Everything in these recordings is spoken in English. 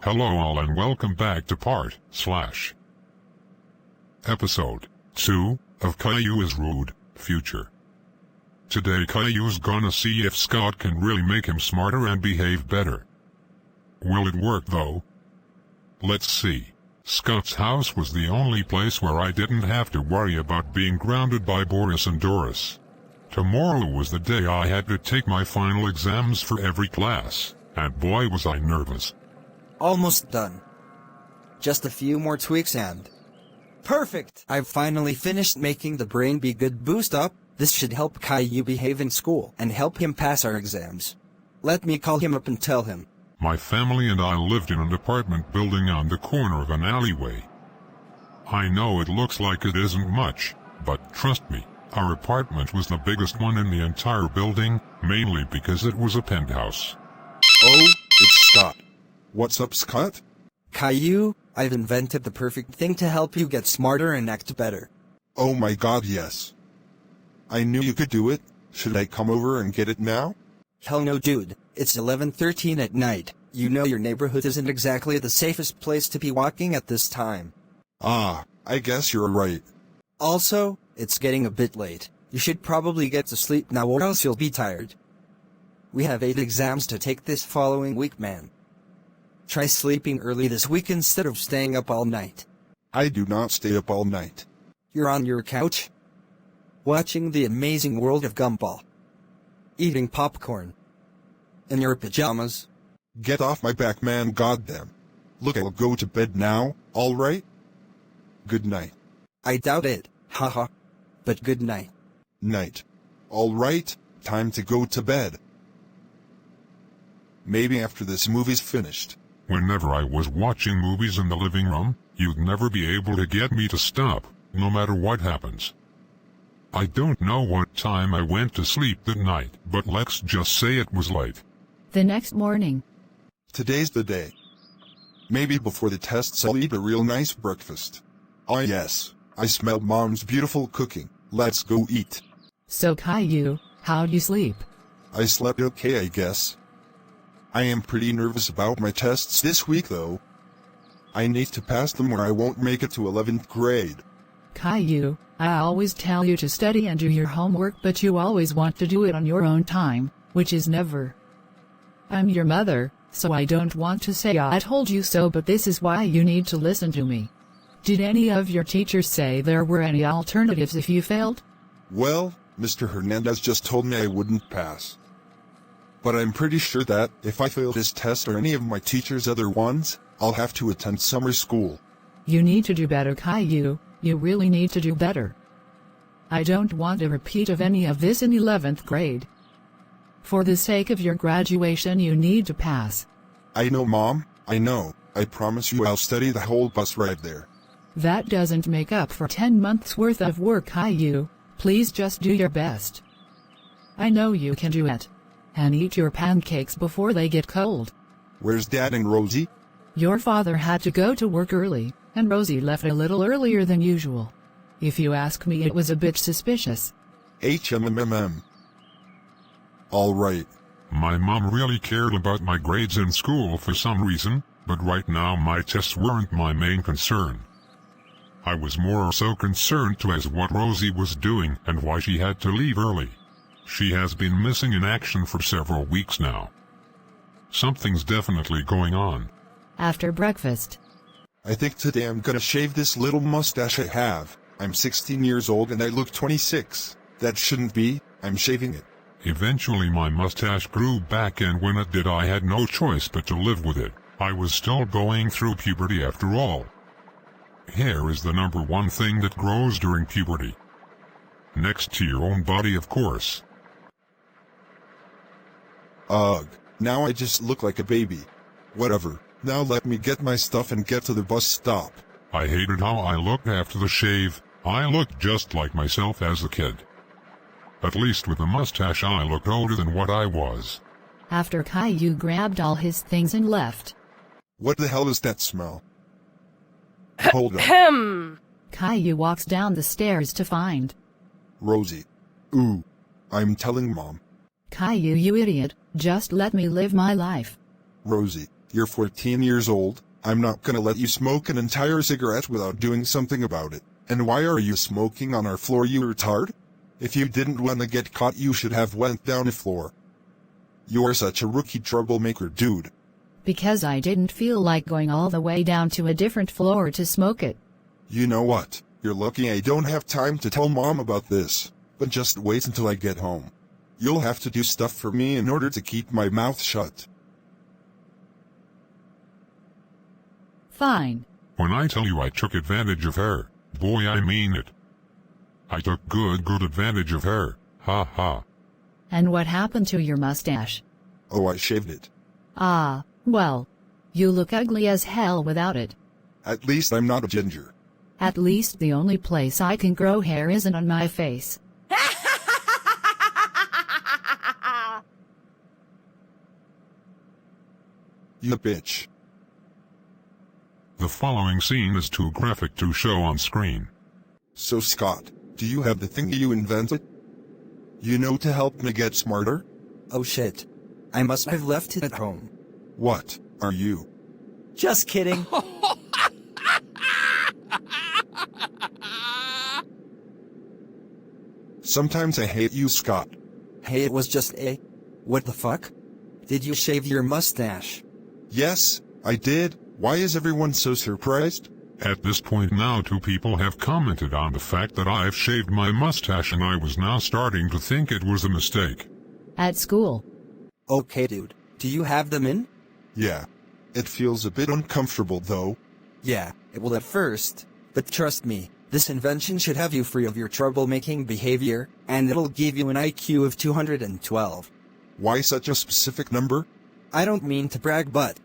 Hello all and welcome back to Episode 2 of Caillou is Rude, Future. Today Caillou's gonna see if Scott can really make him smarter and behave better. Will it work though? Let's see. Scott's house was the only place where I didn't have to worry about being grounded by Boris and Doris. Tomorrow was the day I had to take my final exams for every class, and boy was I nervous. Almost done. Just a few more tweaks and... Perfect! I've finally finished making the Brain Be Good boost up. This should help Caillou behave in school and help him pass our exams. Let me call him up and tell him. My family and I lived in an apartment building on the corner of an alleyway. I know it looks like it isn't much, but trust me, our apartment was the biggest one in the entire building, mainly because it was a penthouse. Oh, it's Scott. What's up, Scott? Caillou, I've invented the perfect thing to help you get smarter and act better. Oh my god, yes. I knew you could do it. Should I come over and get it now? Hell no, dude. It's 11:13 at night. You know your neighborhood isn't exactly the safest place to be walking at this time. Ah, I guess you're right. Also, it's getting a bit late. You should probably get to sleep now or else you'll be tired. We have 8 exams to take this following week, man. Try sleeping early this week instead of staying up all night. I do not stay up all night. You're on your couch, watching the amazing world of Gumball, eating popcorn, in your pajamas. Get off my back, man, goddamn. Look, I'll go to bed now, alright? Good night. I doubt it, haha. But good night. Night. Alright, time to go to bed. Maybe after this movie's finished. Whenever I was watching movies in the living room, you'd never be able to get me to stop, no matter what happens. I don't know what time I went to sleep that night, but let's just say it was late. The next morning. Today's the day. Maybe before the tests I'll eat a real nice breakfast. Ah yes, I smell Mom's beautiful cooking. Let's go eat. So Caillou, how'd you sleep? I slept okay, I guess. I am pretty nervous about my tests this week though. I need to pass them or I won't make it to 11th grade. Caillou, I always tell you to study and do your homework, but you always want to do it on your own time, which is never. I'm your mother, so I don't want to say I told you so, but this is why you need to listen to me. Did any of your teachers say there were any alternatives if you failed? Well, Mr. Hernandez just told me I wouldn't pass. But I'm pretty sure that, if I fail this test or any of my teachers' other ones, I'll have to attend summer school. You need to do better, Caillou. You really need to do better. I don't want a repeat of any of this in 11th grade. For the sake of your graduation, you need to pass. I know, Mom, I know. I promise you I'll study the whole bus ride there. That doesn't make up for 10 months worth of work, Caillou. Please just do your best. I know you can do it. And eat your pancakes before they get cold. Where's Dad and Rosie? Your father had to go to work early, and Rosie left a little earlier than usual. If you ask me, it was a bit suspicious. HMMM. Alright. My mom really cared about my grades in school for some reason, but right now my tests weren't my main concern. I was more so concerned as what Rosie was doing and why she had to leave early. She has been missing in action for several weeks now. Something's definitely going on. After breakfast. I think today I'm gonna shave this little mustache I have. I'm 16 years old and I look 26. That shouldn't be. I'm shaving it. Eventually my mustache grew back, and when it did I had no choice but to live with it. I was still going through puberty after all. Hair is the number one thing that grows during puberty. Next to your own body, of course. Ugh, now I just look like a baby. Whatever, now let me get my stuff and get to the bus stop. I hated how I looked after the shave. I looked just like myself as a kid. At least with the mustache I looked older than what I was. After Caillou grabbed all his things and left. What the hell is that smell? Hold up. Caillou walks down the stairs to find Rosie. Ooh, I'm telling Mom. Caillou, you idiot, just let me live my life. Rosie, You're 14 years old. I'm not gonna let you smoke an entire cigarette without doing something about it. And why are you smoking on our floor, you retard? If you didn't wanna get caught, you should have went down the floor. You are such a rookie troublemaker, dude. Because I didn't feel like going all the way down to a different floor to smoke it. You know what? You're lucky I don't have time to tell Mom about this. But just wait until I get home. You'll have to do stuff for me in order to keep my mouth shut. Fine. When I tell you I took advantage of her, boy, I mean it. I took good advantage of her. Ha ha. And what happened to your mustache? Oh, I shaved it. Ah, well. You look ugly as hell without it. At least I'm not a ginger. At least the only place I can grow hair isn't on my face. You bitch. The following scene is too graphic to show on screen. So Scott, do you have the thing you invented? You know, to help me get smarter? Oh shit. I must have left it at home. What are you? Just kidding. Sometimes I hate you, Scott. Hey, it was just a... What the fuck? Did you shave your mustache? Yes, I did. Why is everyone so surprised? At this point now 2 people have commented on the fact that I've shaved my mustache, and I was now starting to think it was a mistake. At school. Okay, dude. Do you have them in? Yeah. It feels a bit uncomfortable though. Yeah, it will at first. But trust me, this invention should have you free of your troublemaking behavior, and it'll give you an IQ of 212. Why such a specific number? I don't mean to brag, but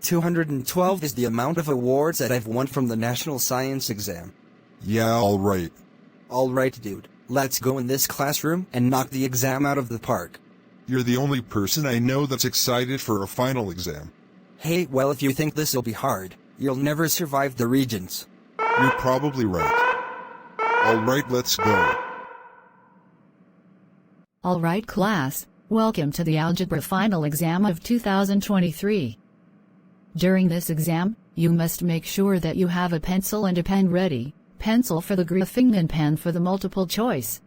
212 is the amount of awards that I've won from the National Science Exam. Yeah, alright. Alright, dude. Let's go in this classroom and knock the exam out of the park. You're the only person I know that's excited for a final exam. Hey, well, if you think this'll be hard, you'll never survive the Regents. You're probably right. Alright, let's go. Alright, class. Welcome to the Algebra Final Exam of 2023. During this exam, you must make sure that you have a pencil and a pen ready, pencil for the graphing and pen for the multiple choice.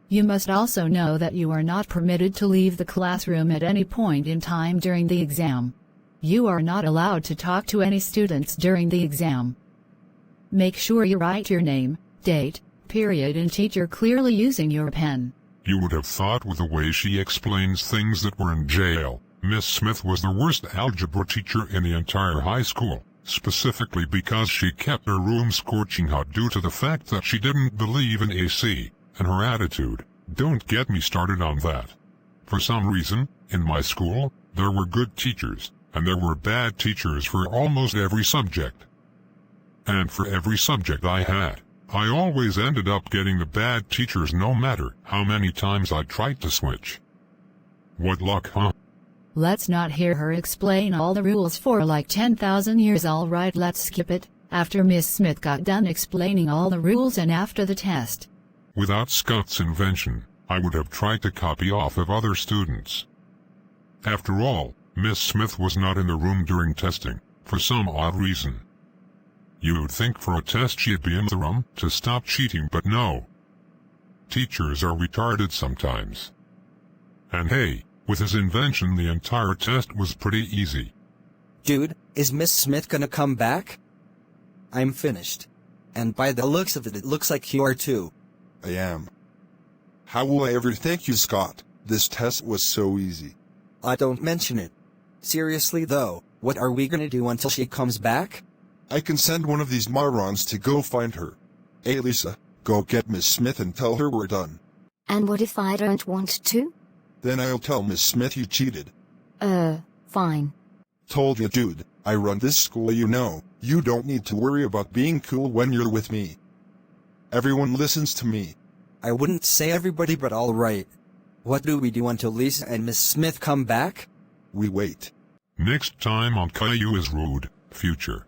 You must also know that you are not permitted to leave the classroom at any point in time during the exam. You are not allowed to talk to any students during the exam. Make sure you write your name, date, period, and teacher clearly using your pen. You would have thought, with the way she explains things, that we're in jail. Miss Smith was the worst algebra teacher in the entire high school, specifically because she kept her room scorching hot due to the fact that she didn't believe in AC, and her attitude. Don't get me started on that. For some reason, in my school, there were good teachers, and there were bad teachers for almost every subject. And for every subject I had, I always ended up getting the bad teachers no matter how many times I tried to switch. What luck, huh? Let's not hear her explain all the rules for like 10,000 years. Alright, let's skip it. After Miss Smith got done explaining all the rules and after the test. Without Scott's invention, I would have tried to copy off of other students. After all, Miss Smith was not in the room during testing, for some odd reason. You'd think for a test she'd be in the room to stop cheating, but no. Teachers are retarded sometimes. And hey, with his invention the entire test was pretty easy. Dude, is Miss Smith gonna come back? I'm finished. And by the looks of it, it looks like you are too. I am. How will I ever thank you, Scott? This test was so easy. Don't mention it. Seriously though, what are we gonna do until she comes back? I can send one of these morons to go find her. Hey Lisa, go get Miss Smith and tell her we're done. And what if I don't want to? Then I'll tell Miss Smith you cheated. Fine. Told you, dude, I run this school, you know. You don't need to worry about being cool when you're with me. Everyone listens to me. I wouldn't say everybody, but alright. What do we do until Lisa and Miss Smith come back? We wait. Next time on Caillou is Rude, Future.